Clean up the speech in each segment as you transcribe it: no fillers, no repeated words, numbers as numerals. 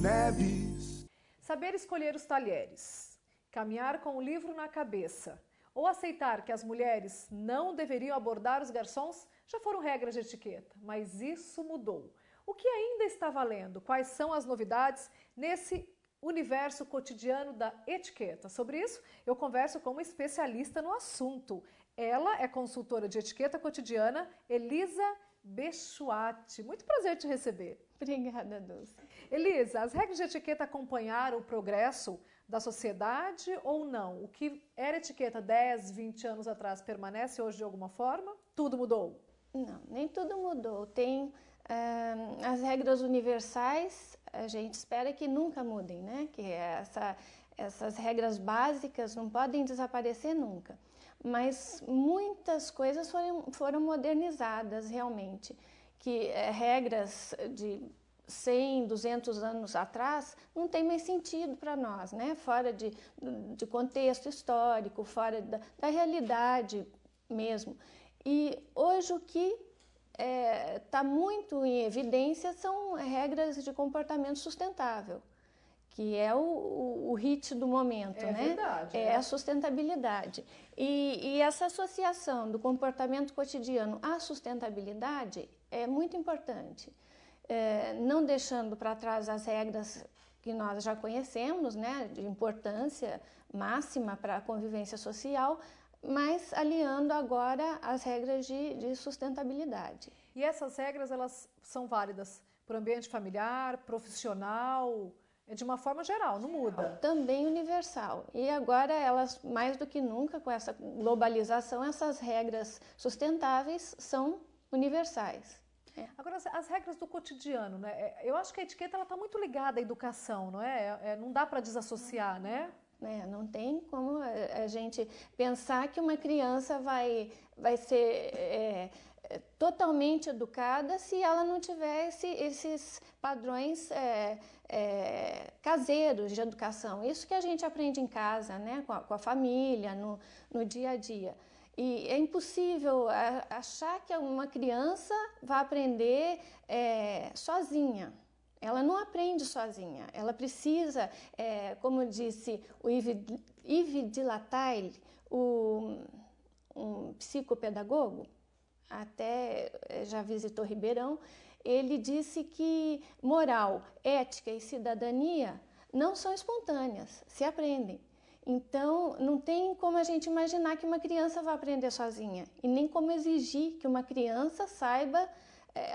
Neves. Saber escolher os talheres, caminhar com o livro na cabeça ou aceitar que as mulheres não deveriam abordar os garçons já foram regras de etiqueta, mas isso mudou. O que ainda está valendo? Quais são as novidades nesse universo cotidiano da etiqueta? Sobre isso, eu converso com uma especialista no assunto. Ela é consultora de etiqueta cotidiana, Elisa Bechuati. Muito prazer te receber. Obrigada, Dulce. Elisa, as regras de etiqueta acompanharam o progresso da sociedade ou não? O que era etiqueta 10, 20 anos atrás permanece hoje de alguma forma? Tudo mudou? Não, nem tudo mudou. Tem as regras universais, a gente espera que nunca mudem, né? Que essas regras básicas não podem desaparecer nunca. Mas muitas coisas foram modernizadas realmente. Que regras de 100, 200 anos atrás não tem mais sentido para nós, né? Fora de contexto histórico, fora da realidade mesmo. E hoje o que está muito em evidência são regras de comportamento sustentável, que é o hit do momento, né? Verdade, é a sustentabilidade. E essa associação do comportamento cotidiano à sustentabilidade é muito importante, não deixando para trás as regras que nós já conhecemos, né, de importância máxima para a convivência social, mas aliando agora as regras de sustentabilidade. E essas regras, elas são válidas para o ambiente familiar, profissional, de uma forma geral, não muda? Também universal. E agora elas, mais do que nunca, com essa globalização, essas regras sustentáveis são universais. Agora, as regras do cotidiano, né? Eu acho que a etiqueta está muito ligada à educação, não é? Não dá para desassociar, né? Não tem como a gente pensar que uma criança vai ser totalmente educada se ela não tiver esses padrões caseiros de educação. Isso que a gente aprende em casa, né? Com a família, no dia a dia. E é impossível achar que uma criança vai aprender sozinha. Ela não aprende sozinha, ela precisa, como disse o Yves de Lattaille, um psicopedagogo, até já visitou Ribeirão, ele disse que moral, ética e cidadania não são espontâneas, se aprendem. Então, não tem como a gente imaginar que uma criança vai aprender sozinha e nem como exigir que uma criança saiba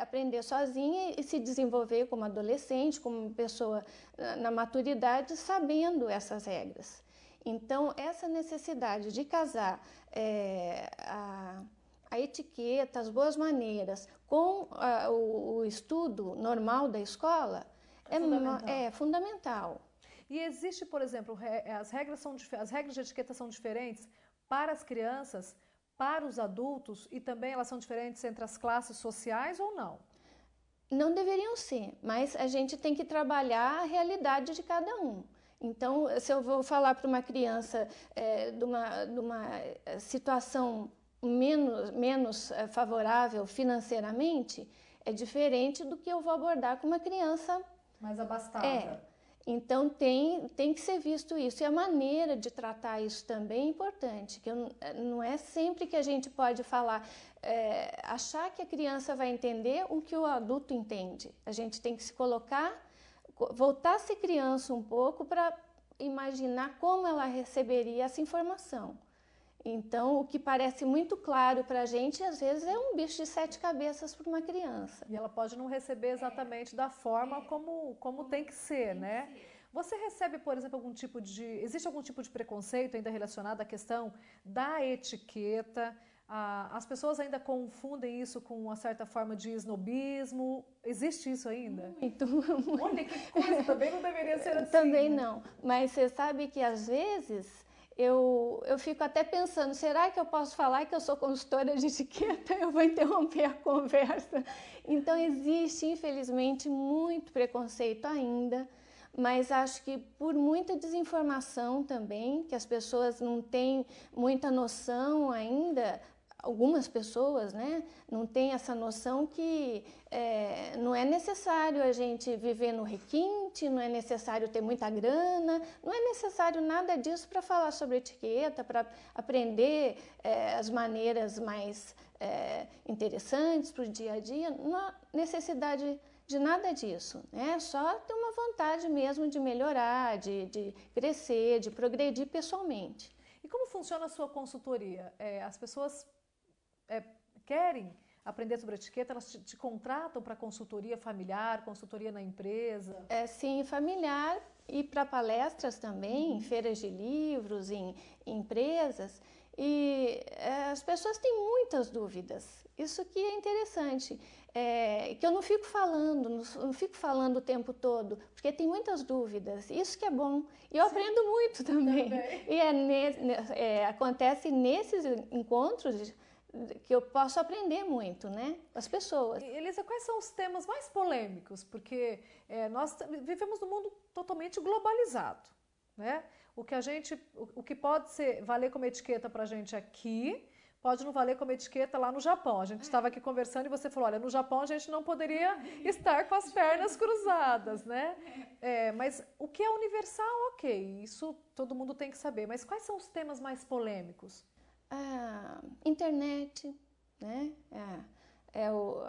aprender sozinha e se desenvolver como adolescente, como pessoa na maturidade, sabendo essas regras. Então, essa necessidade de casar a etiqueta, as boas maneiras com o estudo normal da escola é fundamental. E existe, por exemplo, as regras de etiqueta são diferentes para as crianças, para os adultos, e também elas são diferentes entre as classes sociais ou não? Não deveriam ser, mas a gente tem que trabalhar a realidade de cada um. Então, se eu vou falar para uma criança de uma situação menos favorável financeiramente, é diferente do que eu vou abordar com uma criança mais abastada. Então tem que ser visto isso, e a maneira de tratar isso também é importante, que não é sempre que a gente pode falar, achar que a criança vai entender o que o adulto entende. A gente tem que se colocar, voltar a ser criança um pouco para imaginar como ela receberia essa informação. Então, o que parece muito claro para a gente, às vezes, é um bicho de 7 cabeças para uma criança. E ela pode não receber exatamente da forma como tem que ser, né? Você recebe, por exemplo, existe algum tipo de preconceito ainda relacionado à questão da etiqueta? As pessoas ainda confundem isso com uma certa forma de esnobismo. Existe isso ainda? Muito. Olha que coisa, também não deveria ser assim. Também não, mas você sabe que às vezes eu fico até pensando, será que eu posso falar que eu sou consultora de etiqueta? Eu vou interromper a conversa. Então existe, infelizmente, muito preconceito ainda, mas acho que por muita desinformação também, que as pessoas não têm muita noção ainda, algumas pessoas, né, não têm essa noção que não é necessário a gente viver no requinte, não é necessário ter muita grana, não é necessário nada disso para falar sobre etiqueta, para aprender as maneiras mais interessantes para o dia a dia. Não há necessidade de nada disso, né? Só ter uma vontade mesmo de melhorar, de crescer, de progredir pessoalmente. E como funciona a sua consultoria? As pessoas querem aprender sobre etiqueta, elas te contratam para consultoria familiar, consultoria na empresa? Sim, familiar e para palestras também, em feiras de livros, em empresas. E as pessoas têm muitas dúvidas. Isso que é interessante, que eu não fico falando o tempo todo, porque tem muitas dúvidas. Isso que é bom. E eu aprendo muito também. E acontece nesses encontros que eu posso aprender muito, né, com as pessoas. Elisa, quais são os temas mais polêmicos? Porque nós vivemos num mundo totalmente globalizado, né? O que pode valer como etiqueta para a gente aqui, pode não valer como etiqueta lá no Japão. A gente estava aqui conversando e você falou, olha, no Japão a gente não poderia estar com as pernas cruzadas, né? Mas o que é universal, ok, isso todo mundo tem que saber. Mas quais são os temas mais polêmicos? Internet, né? O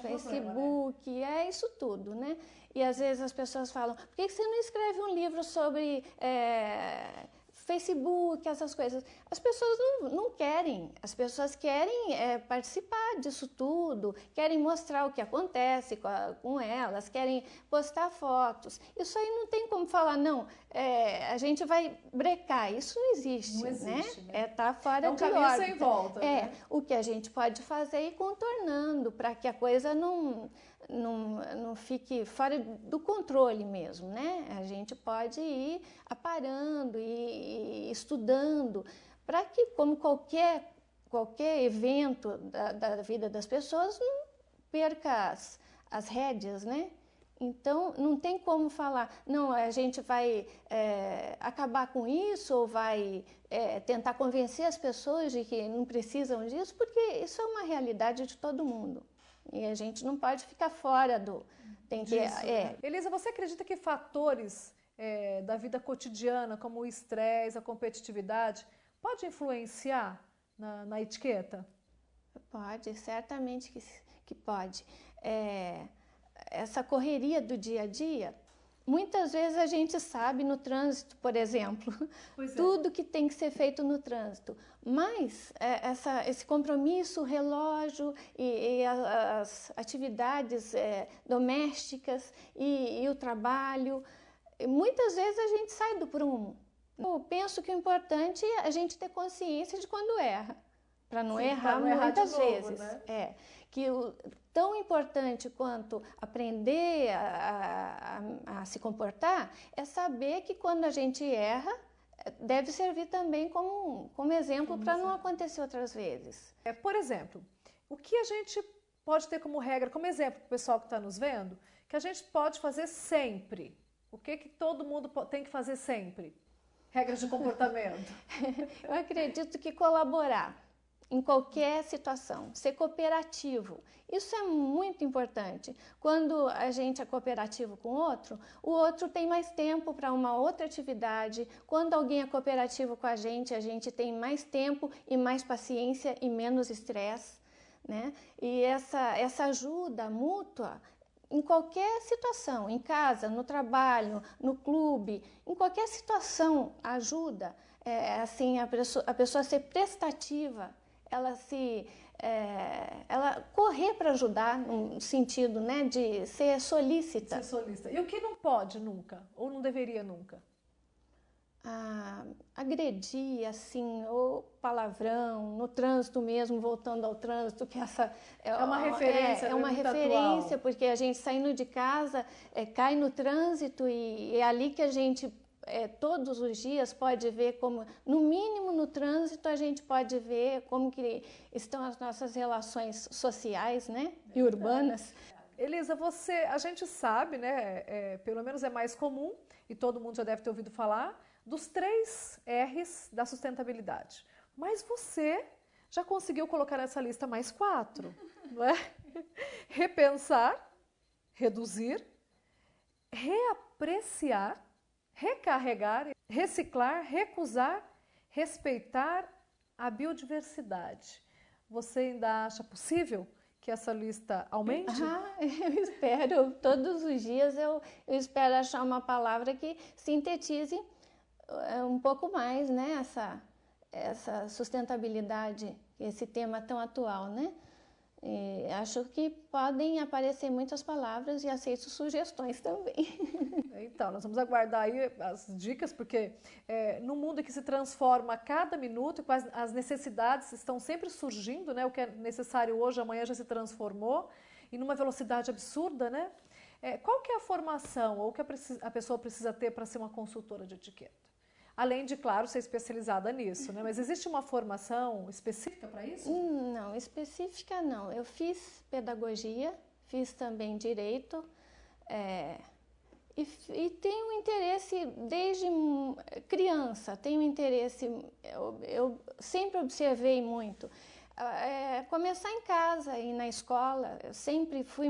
Facebook, isso tudo, né? E às vezes as pessoas falam, por que você não escreve um livro sobre Facebook, essas coisas? As pessoas não querem, as pessoas querem participar disso tudo, querem mostrar o que acontece com elas, querem postar fotos. Isso aí não tem como falar, não, a gente vai brecar, isso não existe, não existe, né? Tá fora de caminho órbita. Sem volta, né? O que a gente pode fazer é ir contornando, para que a coisa não fique fora do controle mesmo, né? A gente pode ir aparando e estudando para que, como qualquer evento da vida das pessoas, não perca as rédeas, né? Então, não tem como falar, não, a gente vai acabar com isso ou vai tentar convencer as pessoas de que não precisam disso, porque isso é uma realidade de todo mundo. E a gente não pode ficar fora Elisa, você acredita que fatores da vida cotidiana, como o estresse, a competitividade, pode influenciar na etiqueta? Pode, certamente que pode. Essa correria do dia a dia, muitas vezes a gente sabe no trânsito, por exemplo, tudo que tem que ser feito no trânsito, mas esse compromisso, o relógio e as atividades domésticas e o trabalho, muitas vezes a gente sai do prumo. Eu penso que o importante é a gente ter consciência de quando erra, para não errar muitas vezes. Né? Tão importante quanto aprender a se comportar é saber que quando a gente erra, deve servir também como exemplo para não acontecer outras vezes. Por exemplo, o que a gente pode ter como regra, como exemplo para o pessoal que está nos vendo, que a gente pode fazer sempre? O que todo mundo tem que fazer sempre? Regras de comportamento. Eu acredito que colaborar em qualquer situação, ser cooperativo, isso é muito importante. Quando a gente é cooperativo com o outro tem mais tempo para uma outra atividade. Quando alguém é cooperativo com a gente tem mais tempo e mais paciência e menos estresse, né? E essa ajuda mútua em qualquer situação, em casa, no trabalho, no clube, em qualquer situação, ajuda, assim, a pessoa ser prestativa, ela correr para ajudar, no sentido, né, de ser solícita. E o que não pode nunca, ou não deveria nunca? Agredir, assim, ou palavrão, no trânsito mesmo, voltando ao trânsito, que essa é uma referência, uma referência, porque a gente saindo de casa cai no trânsito e é ali que a gente todos os dias pode ver como, no mínimo no trânsito, a gente pode ver como que estão as nossas relações sociais, né, e urbanas. Elisa, a gente sabe, né, pelo menos é mais comum, e todo mundo já deve ter ouvido falar, dos 3 R's da sustentabilidade. Mas você já conseguiu colocar nessa lista mais 4, não é? Repensar, reduzir, reapreciar, recarregar, reciclar, recusar, respeitar a biodiversidade. Você ainda acha possível que essa lista aumente? Eu espero, todos os dias eu espero achar uma palavra que sintetize um pouco mais, né, essa sustentabilidade, esse tema tão atual, né? E acho que podem aparecer muitas palavras e aceito sugestões também. Então, nós vamos aguardar aí as dicas, porque no mundo que se transforma a cada minuto, as necessidades estão sempre surgindo, né? O que é necessário hoje, amanhã já se transformou, e numa velocidade absurda, né? Qual que é a formação ou o que a pessoa precisa ter para ser uma consultora de etiqueta? Além de, claro, ser especializada nisso, né? Mas existe uma formação específica para isso? Não, específica não. Eu fiz pedagogia, fiz também direito, e tenho interesse desde criança, tenho interesse, eu sempre observei muito. Começar em casa e na escola, eu sempre fui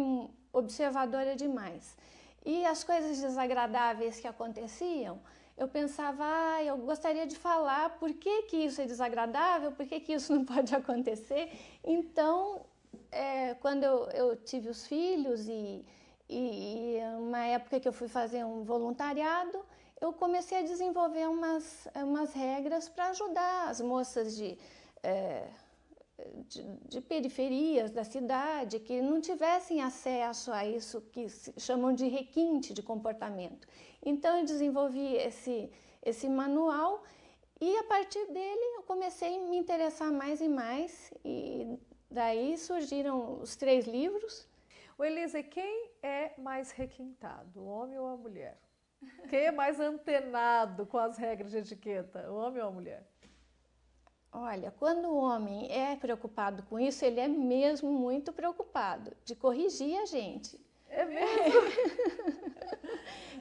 observadora demais. E as coisas desagradáveis que aconteciam, eu pensava, eu gostaria de falar por que isso é desagradável, por que isso não pode acontecer. Então, quando eu tive os filhos e uma época que eu fui fazer um voluntariado, eu comecei a desenvolver umas regras para ajudar as moças de periferias da cidade, que não tivessem acesso a isso que chamam de requinte de comportamento. Então, eu desenvolvi esse manual e, a partir dele, eu comecei a me interessar mais e mais, e daí surgiram os 3 livros. Elisa, e quem é mais requintado, o homem ou a mulher? Quem é mais antenado com as regras de etiqueta, o homem ou a mulher? Olha, quando o homem é preocupado com isso, ele é mesmo muito preocupado de corrigir a gente. É mesmo?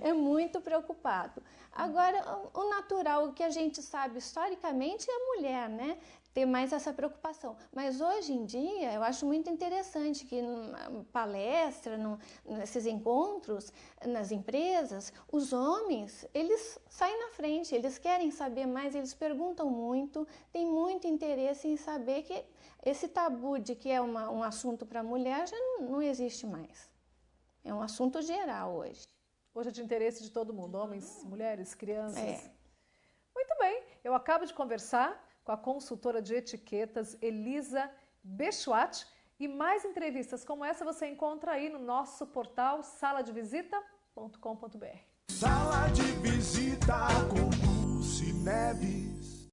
É muito preocupado. Agora, o natural, o que a gente sabe historicamente é a mulher, né? Ter mais essa preocupação. Mas hoje em dia, eu acho muito interessante que numa palestra, nesses encontros, nas empresas, os homens, eles saem na frente, eles querem saber mais, eles perguntam muito, têm muito interesse em saber que esse tabu de que é um assunto para a mulher já não existe mais. É um assunto geral hoje. Hoje é de interesse de todo mundo, homens, mulheres, crianças. Muito bem, eu acabo de conversar com a consultora de etiquetas Elisa Bechuat, e mais entrevistas como essa você encontra aí no nosso portal saladevisita.com.br. Sala de Visita com Dulce Neves.